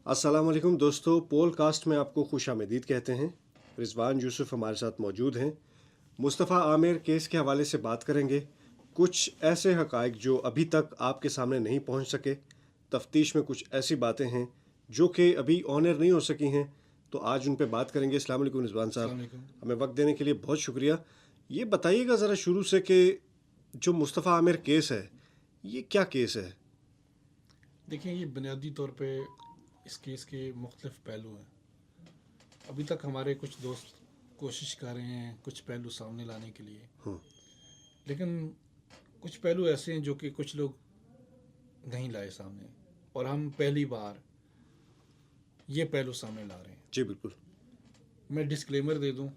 السلام علیکم دوستو، پول کاسٹ میں آپ کو خوش آمدید کہتے ہیں۔ رضوان یوسف ہمارے ساتھ موجود ہیں۔ مصطفیٰ عامر کیس کے حوالے سے بات کریں گے، کچھ ایسے حقائق جو ابھی تک آپ کے سامنے نہیں پہنچ سکے، تفتیش میں کچھ ایسی باتیں ہیں جو کہ ابھی آنر نہیں ہو سکی ہیں، تو آج ان پہ بات کریں گے۔ السلام علیکم رضوان صاحب، ہمیں وقت دینے کے لیے بہت شکریہ۔ یہ بتائیے گا ذرا شروع سے کہ جو مصطفیٰ عامر کیس ہے یہ کیا کیس ہے؟ دیکھیں، یہ بنیادی طور پہ اس کیس کے مختلف پہلو ہیں۔ ابھی تک ہمارے کچھ دوست کوشش کر رہے ہیں کچھ پہلو سامنے لانے کے لیے، لیکن کچھ پہلو ایسے ہیں جو کہ کچھ لوگ نہیں لائے سامنے، اور ہم پہلی بار یہ پہلو سامنے لا رہے ہیں۔ جی بالکل۔ میں ڈسکلیمر دے دوں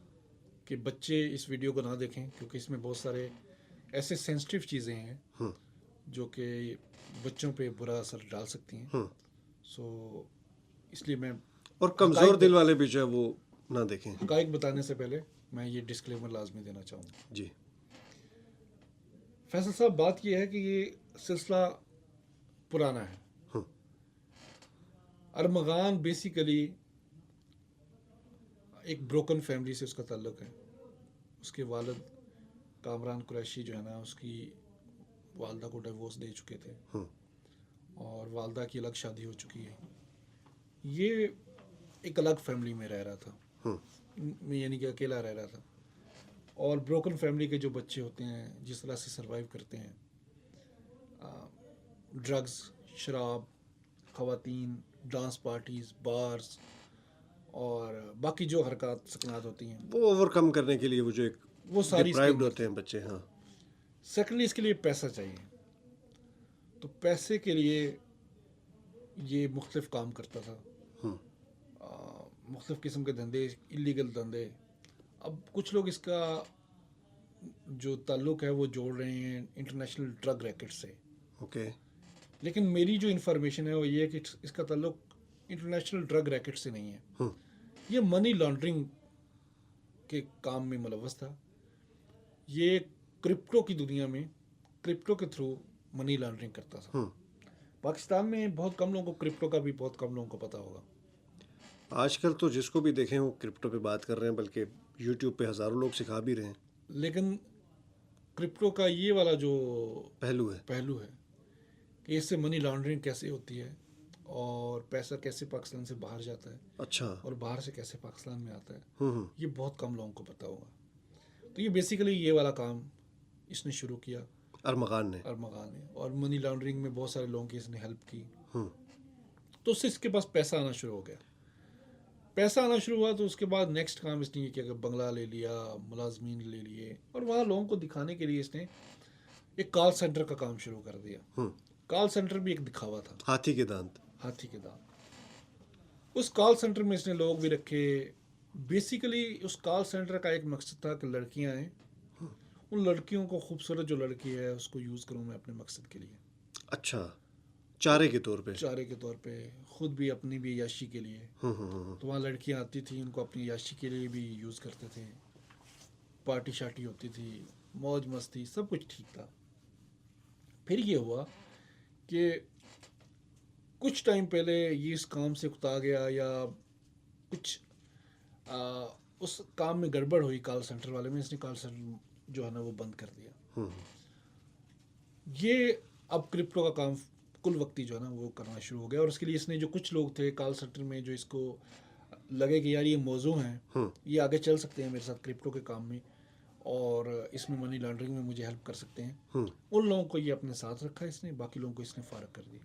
کہ بچے اس ویڈیو کو نہ دیکھیں، کیونکہ اس میں بہت سارے ایسے سینسٹیو چیزیں ہیں جو کہ بچوں پہ برا اثر ڈال سکتی ہیں۔ سو اس لیے میں اور کمزور دل والے بھی جو ہے وہ نہ دیکھیں۔ حقائق بتانے سے پہلے میں یہ ڈسکلیمر لازمی دینا چاہوں گا۔ جی فیصل صاحب، بات یہ ہے کہ یہ سلسلہ پرانا ہے۔ ارمغان بیسیکلی ایک بروکن فیملی سے اس کا تعلق ہے۔ اس کے والد کامران قریشی جو ہے نا، اس کی والدہ کو ڈیورس دے چکے تھے، اور والدہ کی الگ شادی ہو چکی ہے۔ یہ ایک الگ فیملی میں رہ رہا تھا، یعنی کہ اکیلا رہ رہا تھا، اور بروکن فیملی کے جو بچے ہوتے ہیں جس طرح سے سروائیو کرتے ہیں، ڈرگز، شراب، خواتین، ڈانس پارٹیز، بارز اور باقی جو حرکات سکنات ہوتی ہیں وہ اوور کم کرنے کے لیے وہ جو ایک وہ ساری ڈپرائیوڈ ہوتے ہیں بچے۔ ہاں، سیکنڈلی اس کے لیے پیسہ چاہیے، تو پیسے کے لیے یہ مختلف کام کرتا تھا، مختلف قسم کے دھندے، اللیگل دھندے۔ اب کچھ لوگ اس کا جو تعلق ہے وہ جوڑ رہے ہیں انٹرنیشنل ڈرگ ریکٹ سے، اوکے، لیکن میری جو انفارمیشن ہے وہ یہ ہے کہ اس کا تعلق انٹرنیشنل ڈرگ ریکٹ سے نہیں ہے۔ یہ منی لانڈرنگ کے کام میں ملوث تھا۔ یہ کرپٹو کی دنیا میں کرپٹو کے تھرو منی لانڈرنگ کرتا تھا۔ پاکستان میں بہت کم لوگوں کو کرپٹو کا بھی بہت کم لوگوں کو پتہ ہوگا۔ آج کل تو جس کو بھی دیکھیں وہ کرپٹو پہ بات کر رہے ہیں، بلکہ یوٹیوب پہ ہزاروں لوگ سکھا بھی رہے ہیں۔ لیکن کرپٹو کا یہ والا جو پہلو ہے کہ اس سے منی لانڈرنگ کیسے ہوتی ہے اور پیسہ کیسے پاکستان سے باہر جاتا ہے، اچھا، اور باہر سے کیسے پاکستان میں آتا ہے، یہ بہت کم لوگوں کو پتہ ہوگا۔ تو یہ بیسیکلی یہ والا کام اس نے شروع کیا، ارمغان نے، اور منی لانڈرنگ میں بہت سارے لوگوں کی اس نے ہیلپ کی۔ تو اس سے اس کے پاس پیسہ آنا شروع ہو گیا۔ پیسہ آنا شروع ہوا تو اس کے بعد نیکسٹ کام اس نے یہ کیا کہ بنگلہ لے لیا، ملازمین لے لیے، اور وہاں لوگوں کو دکھانے کے لیے اس نے ایک کال سینٹر کا کام شروع کر دیا۔ کال سینٹر بھی ایک دکھاوا تھا، ہاتھی کے دانت۔ اس کال سینٹر میں اس نے لوگ بھی رکھے۔ بیسیکلی اس کال سینٹر کا ایک مقصد تھا کہ لڑکیاں ہیں، ان لڑکیوں کو، خوبصورت جو لڑکی ہے اس کو یوز کروں میں اپنے مقصد کے لیے۔ اچھا، چارے کے طور پہ، خود بھی اپنی بھی عیاشی کے لیے۔ تو وہاں لڑکیاں آتی تھیں، ان کو اپنی عیاشی کے لیے بھی یوز کرتے تھے، پارٹی شارٹی ہوتی تھی، موج مستی، سب کچھ ٹھیک تھا۔ پھر یہ ہوا کہ کچھ ٹائم پہلے یہ اس کام سے اکتا گیا، یا کچھ اس کام میں گڑبڑ ہوئی کال سینٹر والے میں، اس نے کال سینٹر جو ہے نا وہ بند کر دیا۔ یہ اب کرپٹو کا کام کل وقتی جو ہے نا وہ کرنا شروع ہو گیا، اور اس کے لیے اس نے جو کچھ لوگ تھے کال سینٹر میں جو اس کو لگے کہ یار یہ موضوع ہیں، یہ آگے چل سکتے ہیں میرے ساتھ کرپٹو کے کام میں، اور اس میں منی لانڈرنگ میں مجھے ہیلپ کر سکتے ہیں، ان لوگوں کو یہ اپنے ساتھ رکھا اس نے، باقی لوگوں کو اس نے فارغ کر دیا۔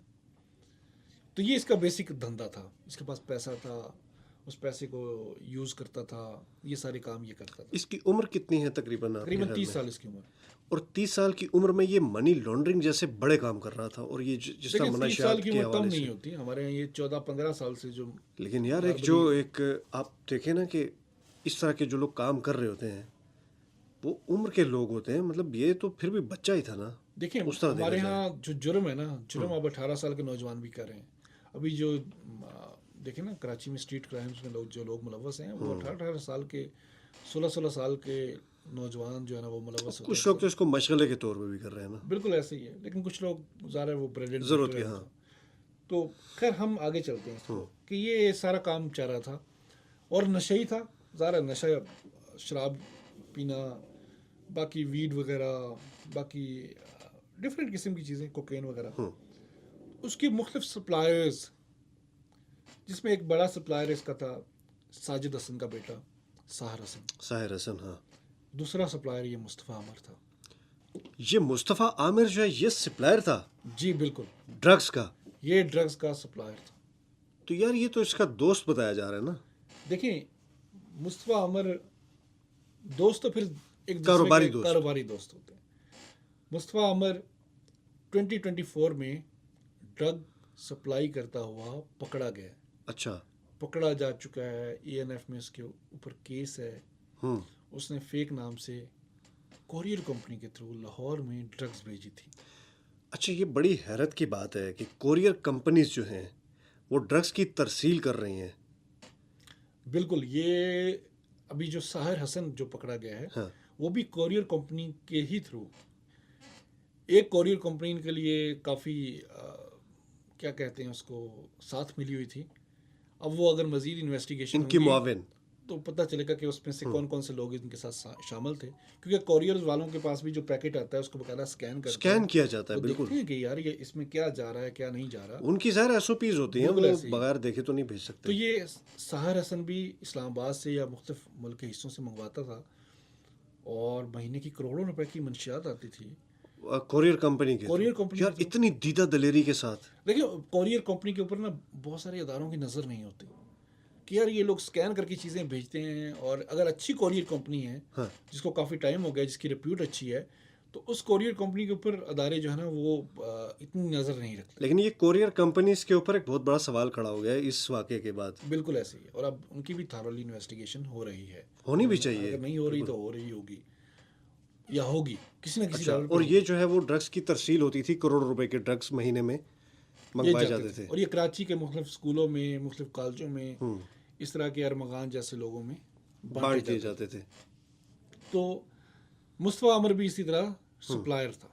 تو یہ اس کا بیسک دھندا تھا، اس کے پاس پیسہ تھا، اس پیسے کو یوز کرتا تھا، یہ سارے کام یہ کرتا تھا۔ اس کی عمر کتنی ہے تقریباً؟ 30 سال اس کی عمر۔ اور 30 سال کی عمر میں یہ منی لانڈرنگ جیسے بڑے کام کر رہا تھا، اور یہ جس طرح 30 سال کی عمر کم نہیں ہوتی، ہمارے یہاں یہ 14-15 سال سے جو۔ لیکن یار ایک آپ دیکھیں نا کہ اس طرح کے جو لوگ کام کر رہے ہوتے ہیں وہ عمر کے لوگ ہوتے ہیں، مطلب یہ تو پھر بھی بچہ ہی تھا نا۔ دیکھیں ہمارے ہاں جو جرم ہے نا، جرم اب 18 سال کے نوجوان بھی کر رہے ہیں۔ ابھی جو دیکھیں نا کراچی میں اسٹریٹ کرائمز میں جو لوگ ملوث ہیں وہ 18 سال کے، 16 سال کے نوجوان جو ہے نا وہ ملوث ہوتے ہیں۔ کچھ لوگ تو اس کو مشغلے کے طور پہ بھی کر رہے ہیں نا۔ بالکل ایسے ہی ہے، لیکن کچھ لوگ ظاہر ہے وہ ضرورت ہے، ہاں۔ تو خیر ہم آگے چلتے ہیں اس کو کہ یہ سارا کام چل رہا تھا اور نشہ ہی تھا ظاہر نشہ شراب پینا باقی ویڈ وغیرہ باقی ڈفرینٹ قسم کی چیزیں کوکین وغیرہ اس کی مختلف سپلائرز جس میں ایک بڑا سپلائر اس کا تھا ساجد حسن کا بیٹا ساحر حسن ہاں دوسرا سپلائر یہ مصطفیٰ عامر تھا یہ مصطفیٰ عامر جو ہے یہ سپلائر تھا جی بالکل ڈرگس کا یہ ڈرگس کا سپلائر تھا تو یار یہ تو اس کا دوست بتایا جا رہا ہے نا دیکھیں مصطفیٰ عامر دوست تو پھر ایک کاروباری دوست ہوتے ہیں مصطفیٰ عامر 2024 میں ڈرگ سپلائی کرتا ہوا پکڑا گیا اچھا پکڑا جا چکا ہے ای این ایف میں اس کے اوپر کیس ہے اس نے فیک نام سے کوریئر کمپنی کے تھرو لاہور میں ڈرگز بھیجی تھی اچھا یہ بڑی حیرت کی بات ہے کہ کوریئر کمپنیز جو ہیں وہ ڈرگز کی ترسیل کر رہی ہیں بالکل یہ ابھی جو ساحر حسن جو پکڑا گیا ہے وہ بھی کوریئر کمپنی کے ہی تھرو ایک کوریئر کمپنی کے لیے کافی کیا کہتے ہیں اس کو ساتھ ملی ہوئی تھی اب وہ اگر مزید انویسٹیگیشن ان کی معاون تو پتہ چلے گا کہ اس میں سے کون کون سے لوگ ان کے ساتھ شامل تھے کیونکہ کوریئر والوں کے پاس بھی جو پیکٹ آتا ہے اس کو باقاعدہ اسکین کیا جاتا ہے بالکل دیکھتے ہیں کہ یار یہ اس میں کیا جا رہا ہے کیا نہیں جا رہا ان کی ظاہر ایس او پیز ہوتی ہیں وہ بغیر دیکھے تو نہیں بھیج سکتے تو یہ ساحر حسن بھی اسلام آباد سے یا مختلف ملک کے حصوں سے منگواتا تھا اور مہینے کی کروڑوں روپے کی منشیات آتی تھی کوریئر کمپنی یار اتنی دیدہ دلیری کے ساتھ دیکھیں کوریئر کمپنی کے اوپر نا بہت سارے اداروں کی نظر نہیں ہوتی کہ یار یہ لوگ سکین کر کے چیزیں بھیجتے ہیں اور اگر اچھی کوریئر کمپنی ہے جس کو کافی ٹائم ہو گیا جس کی ریپیوٹ اچھی ہے تو اس کوریئر کمپنی کے اوپر ادارے جو ہے نا وہ اتنی نظر نہیں رکھتے لیکن یہ کوریئر کمپنیز کے اوپر ایک بہت بڑا سوال کھڑا ہو گیا ہے اس واقعے کے بعد بالکل ایسے ہی اور اب ان کی بھی تھارولی انویسٹیگیشن ہو رہی ہے ہونی بھی چاہیے اگر نہیں ہو رہی تو ہو رہی ہوگی یا ہوگی کسی نہ کسی اور یہ جو ہے وہ ڈرگس کی ترسیل ہوتی تھی کروڑوں روپے کے ڈرگس مہینے میں منگوائے جاتے تھے اور یہ کراچی کے مختلف اسکولوں میں مختلف کالجوں میں اس طرح کے ارمغان جیسے لوگوں میں بانٹ دیے جاتے تھے تو مصطفیٰ عامر بھی اسی طرح سپلائر تھا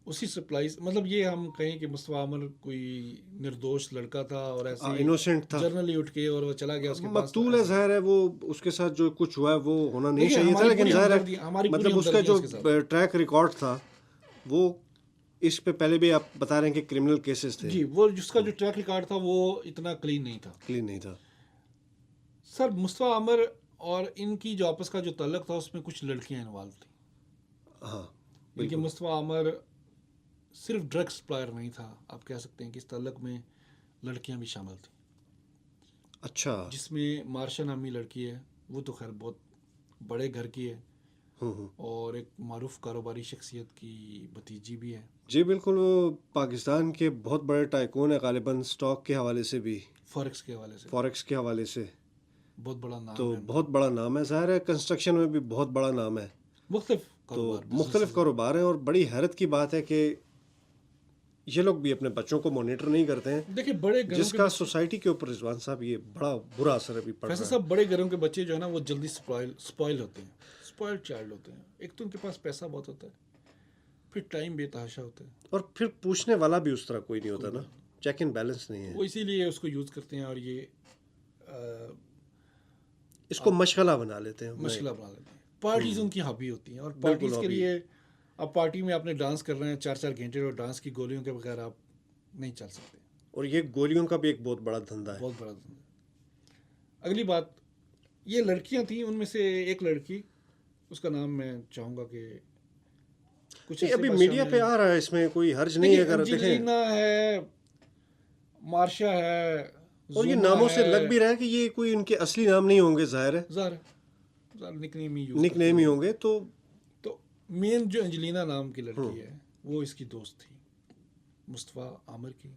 اسی سپلائی مطلب یہ ہم کہیں کہ مصطفیٰ عامر کوئی نردوش لڑکا تھا اور ایسے انوسینٹ تھا جرنلی اٹھ کے اور وہ چلا گیا اس کے پاس مقتول ہے ظاہر ہے وہ اس کے ساتھ جو کچھ ہوا ہے وہ ہونا نہیں چاہیے تھا لیکن ظاہر ہے مطلب اس کا جو ٹریک ریکارڈ تھا وہ اس پہ پہلے بھی آپ بتا رہے ہیں کہ کرمنل کیسز تھے جی وہ جس کا جو ٹریک ریکارڈ تھا وہ اتنا کلین نہیں تھا سر مصطفیٰ عامر اور ان کی جو آپس کا جو تعلق تھا اس میں کچھ لڑکیاں انوالو تھیں ہاں لیکن مصطفیٰ عامر صرف ڈرگ سپلائر نہیں تھا آپ کہہ سکتے ہیں کہ اس تعلق میں لڑکیاں بھی شامل تھیں اچھا جس میں مارشا نامی لڑکی ہے وہ تو خیر بہت بڑے گھر کی ہے اور ایک معروف کاروباری شخصیت کی بھتیجی بھی ہے جی بالکل وہ پاکستان کے بہت بڑے ٹائکون ہے غالباً اسٹاک کے حوالے سے بھی فوریکس کے حوالے سے بہت بڑا نام تو بہت بڑا نام ہے ظاہر ہے کنسٹرکشن میں بھی بہت بڑا نام ہے مختلف کاروبار ہیں اور بڑی حیرت کی بات ہے کہ یہ لوگ بھی اپنے بچوں کو مانیٹر نہیں کرتے ہیں دیکھیں بڑے جس کا سوسائٹی کے اوپر رضوان صاحب یہ بڑا برا اثر ابھی پڑ رہا ہے فیصل صاحب بڑے گھروں کے بچے جو ہے نا وہ جلدی سپوائل ہوتے ہیں سپوائلڈ چائلڈ ہوتے ہیں ایک تو ان کے پاس پیسہ بہت ہوتا ہے پھر ٹائم بے تحاشا ہوتا ہے اور پھر پوچھنے والا بھی اس طرح کوئی نہیں ہوتا نا چیک اینڈ بیلنس نہیں ہے وہ اسی لیے اس کو یوز کرتے ہیں اور یہ اس کو مشغلہ بنا لیتے ہیں پارٹیز ان کی ہابی ہوتی ہیں اور پارٹیز کے لیے اب پارٹی میں آپ نے ڈانس کر رہے ہیں 4 گھنٹے اور ڈانس کی گولیوں کے بغیر آپ نہیں چل سکتے اور یہ گولیوں کا بھی ایک بہت بڑا دھندا ہے بہت بڑا دھندا اگلی بات یہ لڑکیاں تھیں ان میں سے ایک لڑکی اس کا نام میں چاہوں گا کہ کچھ ابھی میڈیا پہ آ رہا ہے اس میں کوئی حرج نہیں ہے اگر انجلینا ہے مارشا ہے اور یہ ناموں سے لگ بھی رہا ہے کہ یہ کوئی ان کے اصلی نام نہیں ہوں گے ظاہر ہے نک نیم ہی ہوں گے تو مین جو انجلینا نام کی لڑکی ہے وہ اس کی دوست تھی مصطفیٰ عامر کی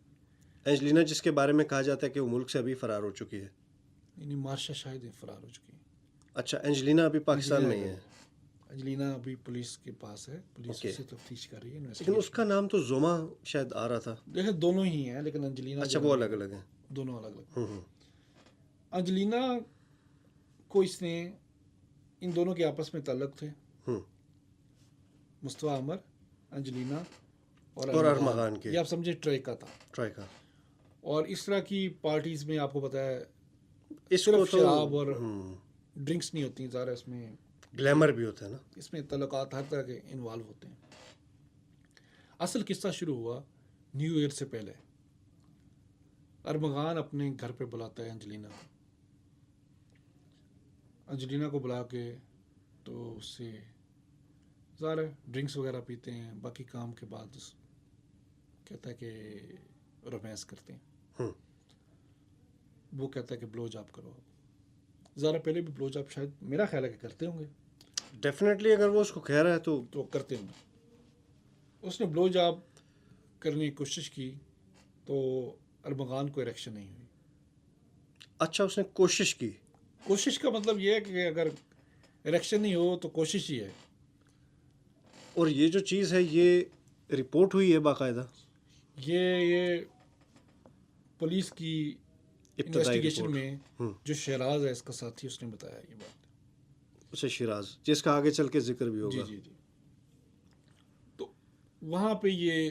انجلینا جس کے بارے میں کہا جاتا ہے کہ وہ ملک سے ابھی فرار ہو چکی ہے یعنی مارشا شاید فرار ہو چکی ہے اچھا انجلینا ابھی پاکستان میں ہی ہے انجلینا ابھی پولیس کے پاس ہے پولیس سے تفتیش کر رہی ہے لیکن اس کا نام تو زوما شاید آ رہا تھا دیکھیں دونوں ہی ہیں لیکن انجلینا اچھا وہ الگ الگ ہیں دونوں الگ الگ انجلینا کو اس نے ان دونوں کے آپس میں تعلق تھے مصطفیٰ عامر انجلینا اور ارمغان کے، یہ آپ سمجھے ٹرائکا تھا. ٹرائکا. اور اس طرح کی پارٹیز میں آپ کو پتا ہے اس کو صرف تو شراب اور ڈرنکس نہیں ہوتی، ظاہر اس میں گلیمر بھی ہوتا ہے نا، اس میں تعلقات ہر طرح کے انوالو ہوتے ہیں. اصل قصہ شروع ہوا نیو ایئر سے پہلے. ارمغان اپنے گھر پہ بلاتا ہے انجلینا کو بلا کے، تو اس سے ظاہر ہے ڈرنکس وغیرہ پیتے ہیں، باقی کام کے بعد کہتا ہے کہ رومانس کرتے ہیں. وہ کہتا ہے کہ بلو جاب کرو. ظاہر پہلے بھی بلو جاب شاید میرا خیال ہے کہ کرتے ہوں گے، ڈیفینیٹلی اگر وہ اس کو کہہ رہا ہے تو کرتے ہوں گے. اس نے بلو جاب کرنے کی کوشش کی تو ارمغان کو اریکشن نہیں ہوئی. اچھا، اس نے کوشش کی. کوشش کا مطلب یہ ہے کہ اگر اریکشن نہیں ہو تو کوشش ہی ہے. اور یہ جو چیز ہے یہ رپورٹ ہوئی ہے باقاعدہ، یہ پولیس کی ابتدائی انویسٹیگیشن میں جو شیراز ہے اس کا ساتھی، اس نے بتایا یہ بات. اسے شیراز، جس کا آگے چل کے ذکر بھی ہوگا. جی. تو وہاں پہ یہ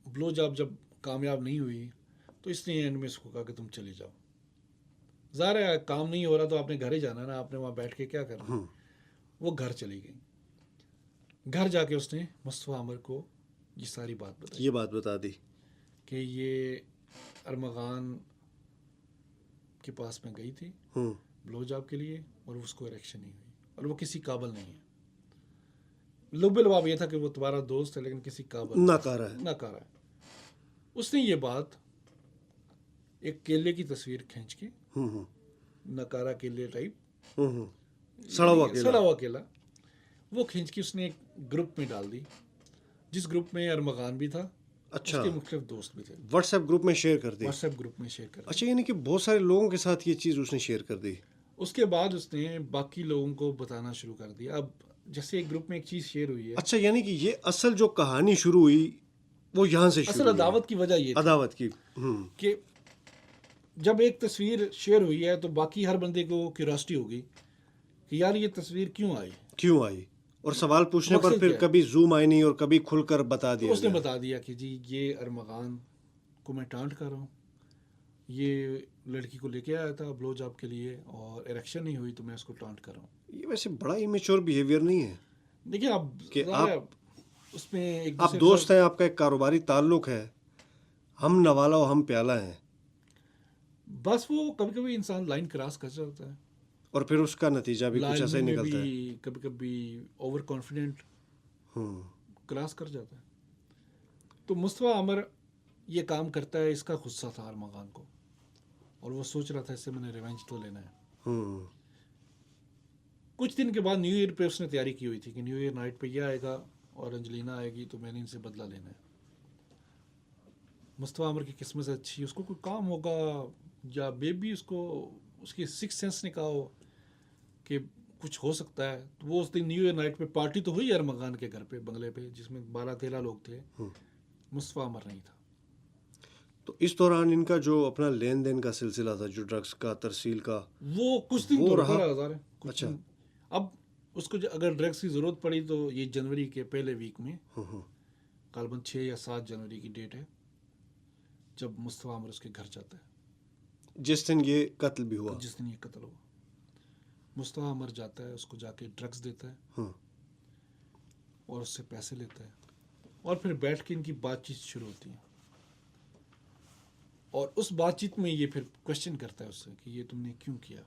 بلو جاب جب کامیاب نہیں ہوئی تو اس نے اینڈ میں اس کو کہا کہ تم چلے جاؤ. ظاہر ہے کام نہیں ہو رہا تو آپ نے گھر ہی جانا نا، آپ نے وہاں بیٹھ کے کیا کرنا. وہ گھر چلی گئی. گھر جا کے اس نے مصطفیٰ عامر کو یہ ساری بات بتائی، یہ بات بتا دی کہ یہ ارمغان کے پاس میں گئی تھی بلو جاب کے لیے اور اس کو اریکشن نہیں ہوئی اور وہ کسی قابل نہیں ہے. لب لباب یہ تھا کہ وہ تمہارا دوست ہے لیکن کسی قابل ناکارہ ہے. اس نے یہ بات ایک کیلے کی تصویر کھینچ کے، ناکارہ کیلے ٹائپ، سڑا ہوا کیلا، وہ کھینچ کے اس نے ایک گروپ میں ڈال دی، جس گروپ میں ارمغان بھی تھا. اچھا، اس کے مختلف دوست بھی تھے. واٹس ایپ گروپ میں شیئر کر دی. اچھا، یعنی کہ بہت سارے لوگوں کے ساتھ یہ چیز اس نے شیئر کر دی. اس کے بعد اس نے باقی لوگوں کو بتانا شروع کر دیا. اب جیسے ایک گروپ میں ایک چیز شیئر ہوئی ہے. اچھا، یعنی کہ یہ اصل جو کہانی شروع ہوئی وہ یہاں سے شروع اصل عداوت کی وجہ یہ عداوت کی کہ جب ایک تصویر شیئر ہوئی ہے تو باقی ہر بندے کو کیوریاسٹی ہوگی کہ یار یہ تصویر کیوں آئی، اور سوال پوچھنے پر پھر کبھی زوم آئی نہیں اور کبھی کھل کر بتا دیا. اس نے بتا دیا کہ جی یہ ارمغان کو میں ٹانٹ کر رہا ہوں، یہ لڑکی کو لے کے آیا تھا بلو جاب کے لیے اور اریکشن نہیں ہوئی تو میں اس کو ٹانٹ کر رہا ہوں. یہ ویسے بڑا امیچور بیہیویئر نہیں ہے. دیکھیں اب کہ اس میں ایک آپ دوست ہیں، آپ کا ایک کاروباری تعلق ہے، ہم نوالا و ہم پیالہ ہیں، بس وہ کبھی کبھی انسان لائن کراس کر جاتا ہے اور پھر اس کا نتیجہ بھی کچھ ایسا ہی نکلتا ہے. کبھی کبھی اوور کانفیڈنٹ کراس کر جاتا ہے. تو مصطفیٰ عامر یہ کام کرتا ہے، اس کا غصہ تھا ارمغان کو اور وہ سوچ رہا تھا اس سے میں نے ریونج تو لینا ہے. کچھ دن کے بعد نیو ایئر پہ اس نے تیاری کی ہوئی تھی کہ نیو ایئر نائٹ پہ یہ آئے گا اور انجلینا آئے گی تو میں نے ان سے بدلہ لینا ہے. مصطفیٰ عامر کی قسمت سے اچھی، اس کو کوئی کام ہوگا یا بیبی اس کو اس کی سکس سینس نے کہا ہو کہ کچھ ہو سکتا ہے. تو وہ اس دن نیو ایئر نائٹ پہ پارٹی تو ہوئی ارمغان کے گھر پہ، بنگلے پہ، جس میں 12-13 لوگ تھے. مصطفیٰ عامر نہیں تھا. تو اس دوران ان کا جو اپنا لین دین کا سلسلہ تھا، جو ڈرگس کا، ترسیل کا، وہ کچھ دن تو رہا. اچھا، اب اس کو اگر ڈرگس کی ضرورت پڑی تو یہ جنوری کے پہلے ویک میں، غالباً 6 یا 7 جنوری کی ڈیٹ ہے، جب مصطفیٰ عامر اس کے گھر جاتا ہے، جس دن یہ قتل بھی ہوا. مصطفیٰ عامر جاتا ہے، اس کو جا کے ڈرگس دیتا ہے اور اس سے پیسے لیتا ہے اور پھر بیٹھ کے ان کی بات چیت شروع ہوتی ہے. اور اس بات چیت میں یہ پھر کوشچن کرتا ہے اس سے کہ یہ تم نے کیوں کیا.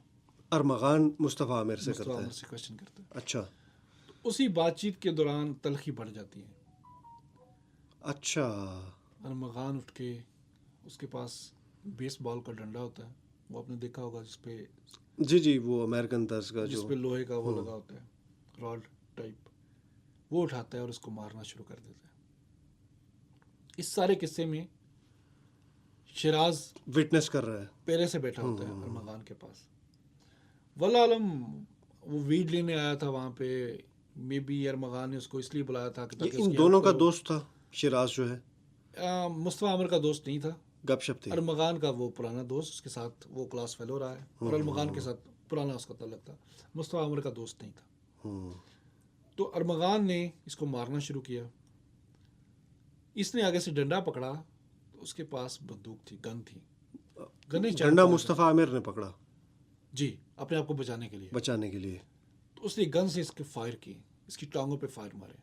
ارمغان مصطفیٰ عامر سے کرتا ہے. کوشچن کرتا ہے. اچھا. اسی بات چیت کے دوران تلخی بڑھ جاتی ہے. اچھا. ارمغان اٹھ کے، اس کے پاس بیس بال کا ڈنڈا ہوتا ہے، وہ آپ نے دیکھا ہوگا، جس پہ جی وہ امریکن طرز کا، جس پہ لوہے کا وہ لگا ہوتا ہے، راڈ ٹائپ، وہ اٹھاتا ہے اور اس کو مارنا شروع کر دیتا ہے. اس سارے قصے میں شیراز وٹنس کر رہا ہے، پہلے سے بیٹھا ہوتا ہے ارمغان کے پاس. واللہ عالم وہ ویڈ لینے آیا تھا وہاں پہ، مے بی ارمغان نے اس کو اس لیے بلایا تھا کہ ان دونوں کا دوست تھا شیراز جو ہے. مصطفیٰ عامر کا دوست نہیں تھا، گپ شپ تھی. ارمغان کا وہ پرانا دوست، اس کے ساتھ وہ کلاس فیلو رہا ہے اور ارمغان کے ساتھ پرانا اس کا تعلق تھا. مصطفیٰ عامر کا دوست نہیں تھا. تو ارمغان نے اس کو مارنا شروع کیا. اس نے آگے سے ڈنڈا پکڑا تو اس کے پاس بندوق تھی، گن تھی. گن نہیں ڈنڈا مصطفیٰ عامر نے پکڑا جی اپنے آپ کو بچانے کے لیے. بچانے کے لیے. تو اس نے گن سے اس کے فائر کی، اس کی ٹانگوں پہ فائر مارے.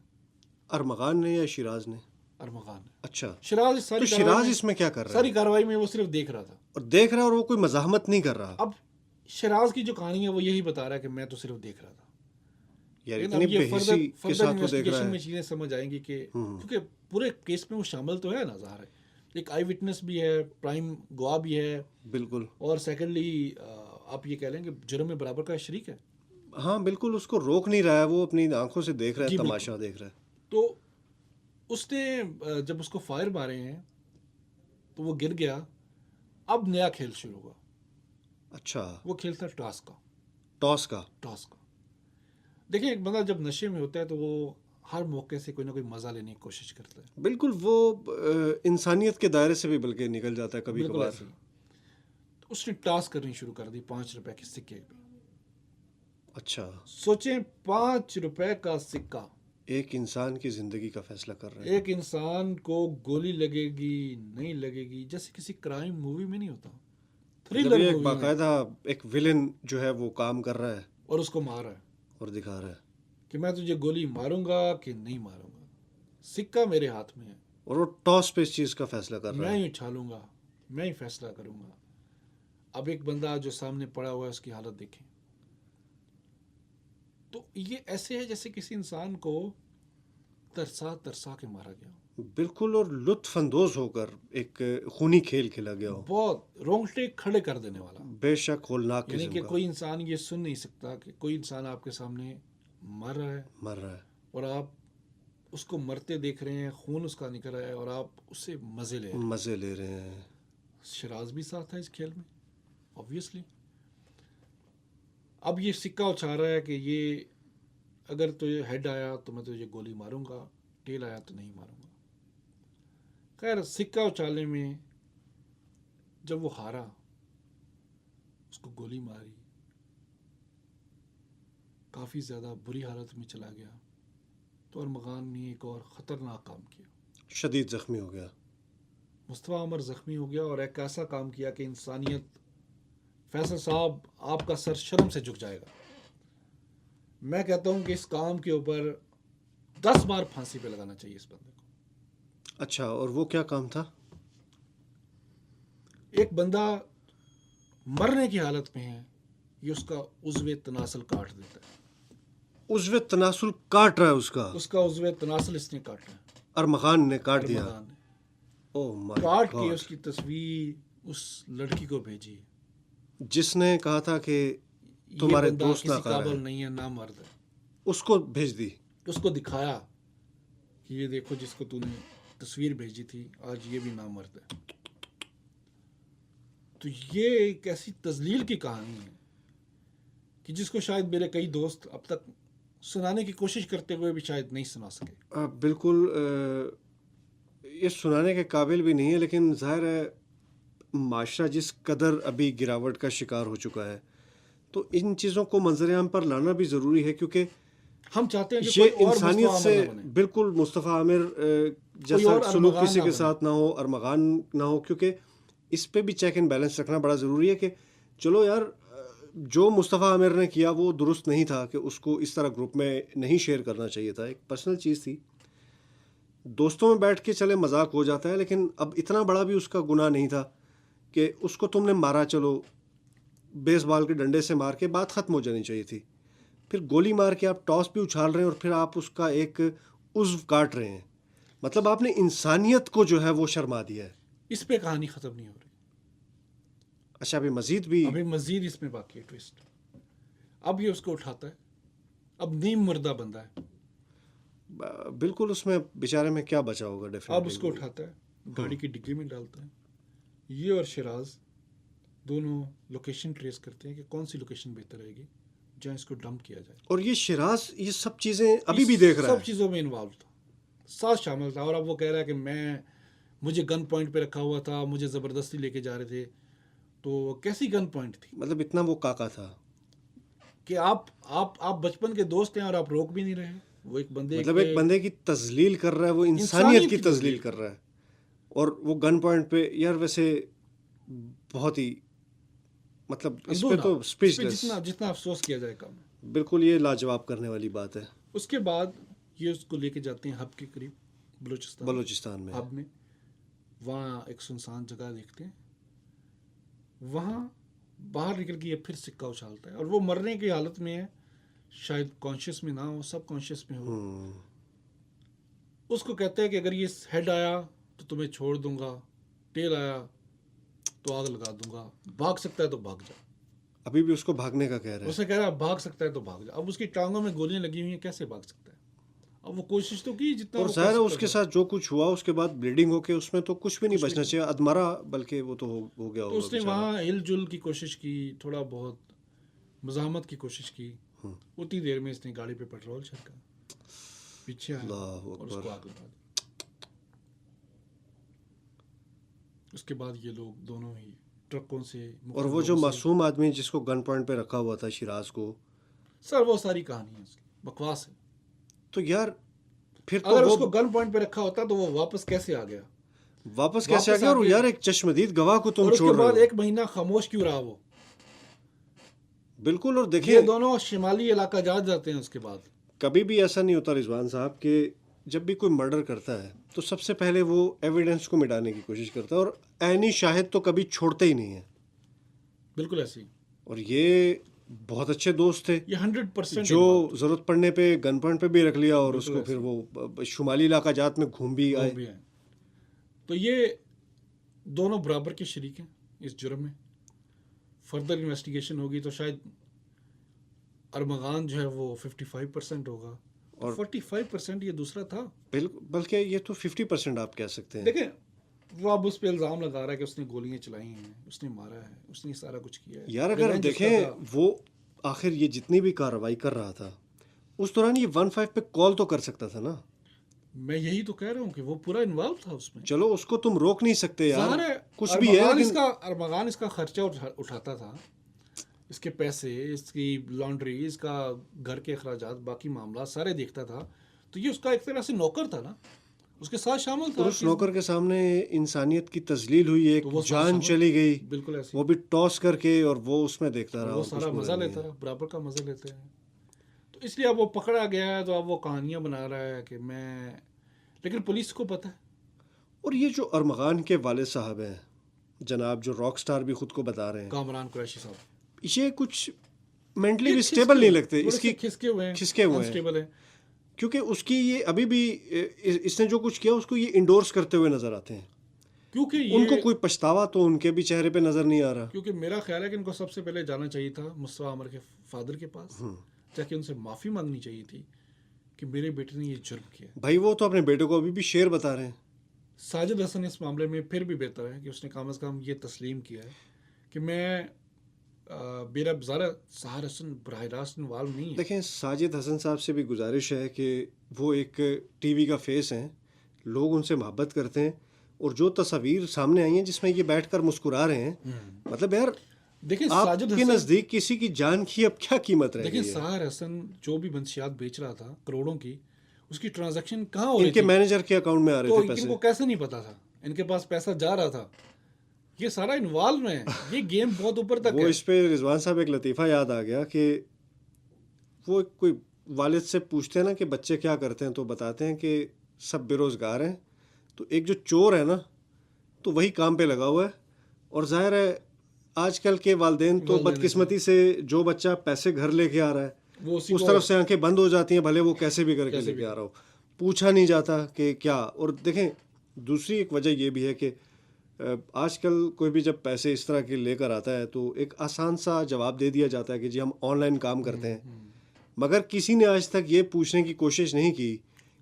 ارمغان نے یا شیراز نے؟ ارمغان نے. اچھا، شیراز تو شیراز اس میں کیا کر رہا ہے؟ ساری کارروائی میں وہ صرف دیکھ رہا تھا اور دیکھ رہا ہے، اور وہ کوئی مزاحمت نہیں کر رہا. اب شیراز کی جو کہانی ہے وہ یہی بتا رہا ہے کہ میں تو صرف دیکھ رہا تھا. یار لیکن اتنی اب یہ بے حسی کے ساتھ وہ دیکھ رہا انویسٹیگیشن میں ہے. چیزیں سمجھ آئیں گی کہ کیونکہ پورے کیس میں وہ شامل تو ہے نا، ظاہر ہے ایک آئی وٹنس بھی ہے، پرائم گواہ بھی ہے، بالکل. اور سیکنڈلی آپ یہ کہہ لیں کہ جرم میں برابر کا شریک ہے. ہاں بالکل، اس کو روک نہیں رہا ہے، وہ اپنی آنکھوں سے دیکھ رہا ہے، جی تماشا دیکھ رہا ہے. تو اس نے جب اس کو فائر مارے ہیں تو وہ گر گیا. اب نیا کھیل شروع ہوا. اچھا، وہ کھیل تھا ٹاس کا. ٹاس کا. ٹاس کا دیکھیں، ایک بندہ جب نشے میں ہوتا ہے تو وہ ہر موقع سے کوئی نہ کوئی مزہ لینے کی کوشش کرتا ہے. بالکل، وہ انسانیت کے دائرے سے بھی بلکہ نکل جاتا ہے کبھی بالکل کبھار. ایسے ہی. تو اس نے ٹاس کرنی شروع کر دی 5 روپے کے سکے پہ. اچھا، سوچیں 5 روپے کا سکہ ایک انسان کی زندگی کا فیصلہ کر رہے ہیں. ایک انسان کو گولی لگے گی نہیں لگے گی، جیسے کسی کرائم مووی میں نہیں ہوتا، جب یہ تھرلر ایک مووی میں، باقاعدہ ایک ویلن جو ہے وہ کام کر رہا ہے اور اس کو مارا ہے اور دکھا رہا ہے، کہ میں تجھے گولی ماروں گا کہ نہیں ماروں گا، سکہ میرے ہاتھ میں ہے، اور وہ ٹاس پہ اس چیز کا فیصلہ کر رہا میں ہے. ہی اچھالوں گا، میں ہی فیصلہ کروں گا. اب ایک بندہ جو سامنے پڑا ہوا ہے اس کی حالت دیکھیں. تو یہ ایسے ہے جیسے کسی انسان کو ترسا ترسا کے مارا گیا. بالکل، اور لطف اندوز ہو کر ایک خونی کھیل کھیلا گیا ہو. بہت رونگٹے کھڑے کر دینے والا. بے شک ہولناک یعنی قسم کہ کا. کوئی انسان یہ سن نہیں سکتا کہ کوئی انسان آپ کے سامنے مر رہا ہے مر رہا ہے. اور آپ اس کو مرتے دیکھ رہے ہیں، خون اس کا نکل رہا ہے اور آپ اس سے مزے لے رہے ہیں. مزے لے رہے ہیں. شیراز بھی ساتھ تھا اس کھیل میں آبویسلی. اب یہ سکہ اچھا رہا ہے کہ یہ اگر تجھے ہیڈ آیا تو میں تجھے گولی ماروں گا، ٹیل آیا تو نہیں ماروں گا. خیر سکہ اچھالنے میں جب وہ ہارا، اس کو گولی ماری، کافی زیادہ بری حالت میں چلا گیا، تو ارمغان نے ایک اور خطرناک کام کیا. شدید زخمی ہو گیا. مصطفیٰ عمر زخمی ہو گیا اور ایک ایسا کام کیا کہ انسانیت، فیصل صاحب آپ کا سر شرم سے جھک جائے گا. میں کہتا ہوں کہ اس کام کے اوپر 10 بار پھانسی پہ لگانا چاہیے اس بندے کو. اچھا، اور وہ کیا کام تھا؟ ایک بندہ مرنے کی حالت میں ہے، یہ اس کا عضو تناسل کاٹ دیتا ہے. عضو تناسل کاٹ رہا ہے اس کا عضو تناسل اس نے کاٹا ہے. ارمغان نے کاٹ دیا. ارمغان نے اوہ مائی کاٹ کے گاڈ. اس کی تصویر اس لڑکی کو بھیجی. جس نے کہا تھا کہ یہ تمہارے بندہ دوست کسی ناکارہ قابل ہے، نہیں ہے، نامرد ہے. اس کو بھیج دی. اس کو دکھایا کہ یہ دیکھو جس کو تو نے تصویر بھیجی تھی آج یہ بھی نامرد ہے. تو یہ ایک ایسی تذلیل کی کہانی ہے کہ جس کو شاید میرے کئی دوست اب تک سنانے کی کوشش کرتے ہوئے بھی شاید نہیں سنا سکے. بالکل یہ سنانے کے قابل بھی نہیں ہے، لیکن ظاہر ہے معاشرہ جس قدر ابھی گراوٹ کا شکار ہو چکا ہے تو ان چیزوں کو منظر عام پر لانا بھی ضروری ہے، کیونکہ ہم چاہتے ہیں کہ یہ کوئی اور انسانیت مصطفیٰ سے عامر نہ بنے. بالکل مصطفیٰ عامر کوئی جیسا اور سلوک ارمغان کسی نہ کے بنے. ساتھ نہ ہو، ارمغان نہ ہو، کیونکہ اس پہ بھی چیک اینڈ بیلنس رکھنا بڑا ضروری ہے کہ چلو یار جو مصطفیٰ عامر نے کیا وہ درست نہیں تھا، کہ اس کو اس طرح گروپ میں نہیں شیئر کرنا چاہیے تھا. ایک پرسنل چیز تھی، دوستوں میں بیٹھ کے چلے مذاق ہو جاتا ہے، لیکن اب اتنا بڑا بھی اس کا گناہ نہیں تھا کہ اس کو تم نے مارا. چلو بیس بال کے ڈنڈے سے مار کے بات ختم ہو جانی چاہیے تھی. پھر گولی مار کے آپ ٹاس بھی اچھال رہے ہیں اور پھر آپ اس کا ایک عضو کاٹ رہے ہیں. مطلب آپ نے انسانیت کو جو ہے وہ شرما دیا ہے. اس پہ کہانی ختم نہیں ہو رہی. اچھا ابھی مزید بھی ابھی مزید اس میں باقی ہے ٹویسٹ. اب یہ اس کو اٹھاتا ہے، اب نیم مردہ بندہ ہے، بالکل اس میں بیچارے میں کیا بچا ہوگا. اب اس کو اٹھاتا ہے، گاڑی کی ڈگی میں ڈالتا ہے. یہ اور شیراز دونوں لوکیشن ٹریس کرتے ہیں کہ کون سی لوکیشن بہتر رہے گی جہاں اس کو ڈمپ کیا جائے. اور یہ شیراز یہ سب چیزیں ابھی بھی دیکھ رہا ہے، سب چیزوں میں انوالو تھا، ساتھ شامل تھا. اور اب وہ کہہ رہا ہے کہ مجھے گن پوائنٹ پہ رکھا ہوا تھا، مجھے زبردستی لے کے جا رہے تھے. تو کیسی گن پوائنٹ تھی؟ مطلب اتنا وہ کاکا تھا کہ آپ بچپن کے دوست ہیں اور آپ روک بھی نہیں رہے. وہ ایک بندے مطلب ایک بندے کی تذلیل کر رہا ہے, وہ انسانیت کی تذلیل کر رہا ہے, اور وہ گن پوائنٹ پہ. یار ویسے بہت ہی مطلب اس پہ تو اسپیچ لیس, جتنا افسوس کیا جائے کم. بالکل یہ لاجواب کرنے والی بات ہے. اس کے بعد یہ اس کو لے کے جاتے ہیں ہب کے قریب بلوچستان میں ہب میں. وہاں ایک سنسان جگہ دیکھتے ہیں, وہاں باہر نکل کے یہ پھر سکہ اچھالتا ہے, اور وہ مرنے کی حالت میں ہے, شاید کانشیس میں نہ ہو, سب کانشیس میں ہو. اس کو کہتے ہیں کہ اگر یہ ہیڈ آیا تو تمہیں چھوڑ دوں گا, ٹیل آیا تو آگ لگا دوں گا, بھاگ سکتا ہے تو بھاگ جا. ابھی بھی اس کو بھاگنے کا کہہ رہے ہیں. اسے کہہ رہا ہے بھاگ سکتا ہے تو بھاگ جا. اب اس کی ٹانگوں میں گولیاں لگی ہوئی ہیں, کیسے بھاگ سکتا ہے؟ اب وہ کوشش تو کی جتنا, اور ظاہر ہے اس کے ساتھ جو کچھ ہوا اس کے بعد بلیڈنگ ہو کے اس میں تو کچھ بھی نہیں بچنا چاہیے, ادمرا بلکہ وہ تو ہو گیا تو ہوگا. اس نے وہاں ہل جل کی کوشش کی, تھوڑا بہت مزاحمت کی کوشش کی. اتنی دیر میں اس نے گاڑی پہ پیٹرول چھڑکا, پیچھے آیا اور اس کو آگ لگا دی. اس کے بعد یہ لوگ دونوں ہی ٹرکوں سے, اور وہ جو معصوم آدمی جس کو گن پوائنٹ پہ رکھا ہوا تھا شیراز کو, سر وہ ساری کہانی ہے بکواس ہے. تو یار پھر تو اگر اس کو گن پوائنٹ پہ رکھا ہوتا تو وہ واپس کیسے آ گیا؟ واپس کیسے آ گیا؟ اور یار ایک چشمدید گواہ کو تم چھوڑ رہے ہو. اور اس کے بعد ایک مہینہ خاموش کیوں رہا وہ؟ بالکل. اور دیکھیں یہ دونوں شمالی علاقہ جاتے ہیں. اس کے بعد کبھی بھی ایسا نہیں ہوتا رضوان صاحب کہ جب بھی کوئی مرڈر کرتا ہے تو سب سے پہلے وہ ایویڈنس کو مٹانے کی کوشش کرتا ہے, اور عینی شاہد تو کبھی چھوڑتے ہی نہیں ہیں. بالکل ایسے ہی. اور یہ بہت اچھے دوست تھے, یہ 100% جو ضرورت پڑنے پہ گن پوائنٹ پہ بھی رکھ لیا, اور اس کو پھر وہ شمالی علاقہ جات میں گھوم بھی آئے. تو یہ دونوں برابر کے شریک ہیں اس جرم میں. فردر انویسٹیگیشن ہوگی تو شاید ارمغان جو ہے وہ 55% ہوگا, اور 45% یہ دوسرا تھا. بلکہ یہ تو 50% آپ کہہ سکتے ہیں. دیکھیں وہ اب اس پہ الزام لگا رہا ہے کہ اس نے گولیاں چلائی ہیں, اس نے مارا ہے, اس نے سارا کچھ کیا ہے. یار اگر دیکھیں وہ آخر یہ جتنی بھی کارروائی کر رہا تھا اس دوران یہ 15 پہ کال تو کر سکتا تھا نا. میں یہی تو کہہ رہا ہوں کہ وہ پورا انوالو تھا اس میں. چلو اس کو تم روک نہیں سکتے یار, کچھ بھی ہے. ارمغان اس کا خرچہ اٹھاتا تھا, اس کے پیسے, اس کی لانڈری, اس کا گھر کے اخراجات, باقی معاملات سارے دیکھتا تھا. تو یہ اس کا ایک طرح سے نوکر تھا نا, اس کے ساتھ شامل تھا. اور اس نوکر کے سامنے انسانیت کی تذلیل ہوئی, ایک جان چلی گئی, بالکل ایسے, وہ بھی ٹاس کر کے, اور وہ اس میں دیکھتا رہا, وہ سارا مزہ لیتا رہا, برابر کا مزہ لیتے ہیں. تو اس لیے اب وہ پکڑا گیا ہے, تو اب وہ کہانیاں بنا رہا ہے کہ میں, لیکن پولیس کو پتہ ہے. اور یہ جو ارمغان کے والد صاحب ہیں جناب, جو راک سٹار بھی خود کو بتا رہے ہیں, کامران قریشی صاحب, یہ کچھ مینٹلی بھی اسٹیبل نہیں لگتے. اس کی کھسکے ہوئے ہیں کیونکہ اس کی یہ ابھی بھی اس نے جو کچھ کیا اس کو یہ انڈورس کرتے ہوئے نظر آتے ہیں, کیونکہ ان کو کوئی پچھتاوا تو ان کے بھی چہرے پہ نظر نہیں آ رہا. کیونکہ میرا خیال ہے کہ ان کو سب سے پہلے جانا چاہیے تھا مصطفیٰ عمر کے فادر کے پاس, جا کے ان سے معافی مانگنی چاہیے تھی کہ میرے بیٹے نے یہ جرم کیا. بھائی وہ تو اپنے بیٹے کو ابھی بھی شیر بتا رہے ہیں. ساجد حسن اس معاملے میں پھر بھی بہتر ہے کہ اس نے کم از کم یہ تسلیم کیا ہے کہ میں میرا زیادہ سہار حسن براہ راست انوالو نہیں ہے. دیکھیں ساجد حسن صاحب سے بھی گزارش ہے کہ وہ ایک ٹی وی کا فیس ہیں, لوگ ان سے محبت کرتے ہیں, اور جو تصاویر سامنے آئی ہیں جس میں یہ بیٹھ کر مسکرا رہے ہیں, مطلب یار دیکھیں آپ کے نزدیک کسی کی جان کی اب کیا قیمت رہ گئی ہے. دیکھیں سہار حسن جو بھی منشیات بیچ رہا تھا کروڑوں کی, اس کی ٹرانزیکشن کہاں ہو رہی تھی؟ ان کے مینیجر کے اکاؤنٹ میں آ رہے تھے پیسے. ان کو کیسے نہیں پتا تھا ان کے پاس پیسہ جا رہا تھا؟ یہ سارا انوالو ہے, یہ گیم بہت اوپر تک ہے. وہ اس پہ رضوان صاحب ایک لطیفہ یاد آ گیا کہ وہ کوئی والد سے پوچھتے ہیں نا کہ بچے کیا کرتے ہیں, تو بتاتے ہیں کہ سب بے روزگار ہیں. تو ایک جو چور ہے نا تو وہی کام پہ لگا ہوا ہے, اور ظاہر ہے آج کل کے والدین تو بدقسمتی سے جو بچہ پیسے گھر لے کے آ رہا ہے اس طرف سے آنکھیں بند ہو جاتی ہیں, بھلے وہ کیسے بھی کر کے لے کے آ رہا ہو, پوچھا نہیں جاتا کہ کیا. اور دیکھیں دوسری ایک وجہ یہ بھی ہے کہ آج کل کوئی بھی جب پیسے اس طرح کے لے کر آتا ہے تو ایک آسان سا جواب دے دیا جاتا ہے کہ جی ہم آن لائن کام کرتے ہیں, مگر کسی نے آج تک یہ پوچھنے کی کوشش نہیں کی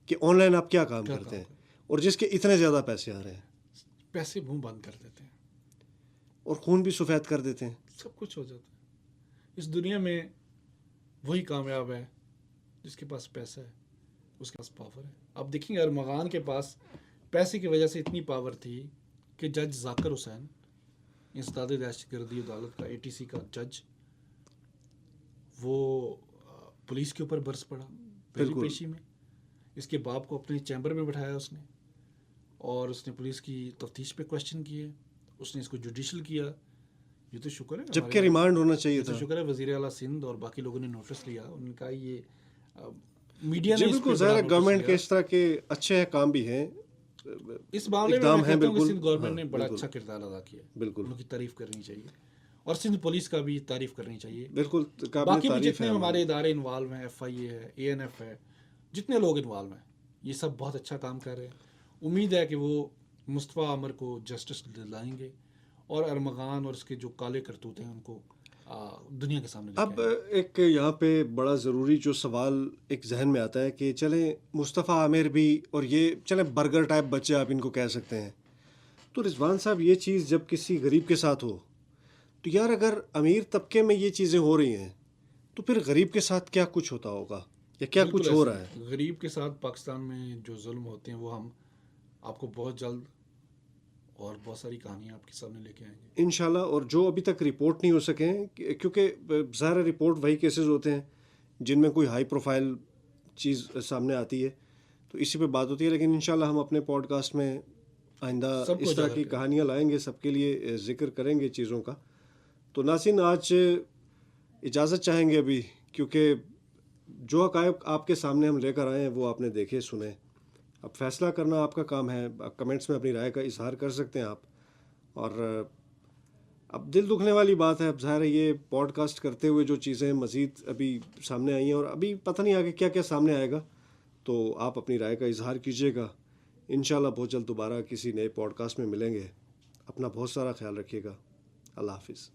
کہ آن لائن آپ کیا کام کرتے ہیں, اور جس کے اتنے زیادہ پیسے آ رہے ہیں. پیسے منہ بند کر دیتے ہیں اور خون بھی سفید کر دیتے ہیں, سب کچھ ہو جاتا ہے. اس دنیا میں وہی کامیاب ہے جس کے پاس پیسہ ہے, اس کے پاس پاور ہے. اب دیکھیں گے ارمغان کے پاس پیسے کی وجہ سے اتنی پاور تھی کہ جج ذاکر حسین انسداد دہشت گردی عدالت کا ATC کا جج, وہ پولیس کے اوپر برس پڑا پہلی پیشی میں, اس کے باپ کو اپنے چیمبر میں بٹھایا اس نے، اور اس نے پولیس کی تفتیش پہ کوشچن کیے، اس نے اس کو جوڈیشل کیا. یہ تو شکر ہے جبکہ ریمانڈ ہونا چاہیے یہ تو تھا. شکر ہے وزیر اعلیٰ سندھ اور باقی لوگوں نے نوٹس لیا. انہوں نے کہا یہ میڈیا جی نے بالکل ظاہر ہے گورنمنٹ کے اس طرح کے اچھے کام بھی ہیں، اس معاملے میں میں کہتا ہوں کہ سندھ گورنمنٹ نے بڑا اچھا کردار ادا کیا. بالکل ان کی تعریف کرنی چاہیے، اور سندھ پولیس کا بھی تعریف کرنی چاہیے. بالکل باقی بھی جتنے ہمارے ادارے انوالو ہیں، ایف آئی اے ہے، اے این ایف ہے، جتنے لوگ انوالو ہیں، یہ سب بہت اچھا کام کر رہے ہیں. امید ہے کہ وہ مصطفیٰ عمر کو جسٹس دلائیں گے، اور ارمغان اور اس کے جو کالے کرتوت ہیں ان کو دنیا کے سامنے. اب ایک یہاں پہ بڑا ضروری جو سوال ایک ذہن میں آتا ہے کہ چلیں مصطفیٰ عامر بھی، اور یہ چلیں برگر ٹائپ بچے آپ ان کو کہہ سکتے ہیں، تو رضوان صاحب یہ چیز جب کسی غریب کے ساتھ ہو تو یار اگر امیر طبقے میں یہ چیزیں ہو رہی ہیں تو پھر غریب کے ساتھ کیا کچھ ہوتا ہوگا یا کیا کچھ ہو رہا ہے؟ غریب کے ساتھ پاکستان میں جو ظلم ہوتے ہیں وہ ہم آپ کو بہت جلد اور بہت ساری کہانیاں آپ کے سامنے لے کے آئیں گے انشاءاللہ. اور جو ابھی تک رپورٹ نہیں ہو سکے ہیں، کیونکہ ظاہر رپورٹ وہی کیسز ہوتے ہیں جن میں کوئی ہائی پروفائل چیز سامنے آتی ہے تو اسی پہ بات ہوتی ہے، لیکن انشاءاللہ ہم اپنے پوڈ کاسٹ میں آئندہ اس طرح کی کہانیاں لائیں گے، سب کے لیے ذکر کریں گے چیزوں کا. تو ناظرین آج اجازت چاہیں گے ابھی، کیونکہ جو حقائق آپ کے سامنے ہم لے کر آئے ہیں وہ آپ نے دیکھے سنے. اب فیصلہ کرنا آپ کا کام ہے، کمنٹس میں اپنی رائے کا اظہار کر سکتے ہیں آپ. اور اب دل دکھنے والی بات ہے، اب ظاہر ہے یہ پوڈ کاسٹ کرتے ہوئے جو چیزیں مزید ابھی سامنے آئی ہیں اور ابھی پتہ نہیں آگے کیا کیا سامنے آئے گا، تو آپ اپنی رائے کا اظہار کیجیے گا. انشاءاللہ بہت جلد دوبارہ کسی نئے پوڈ کاسٹ میں ملیں گے. اپنا بہت سارا خیال رکھیے گا. اللہ حافظ.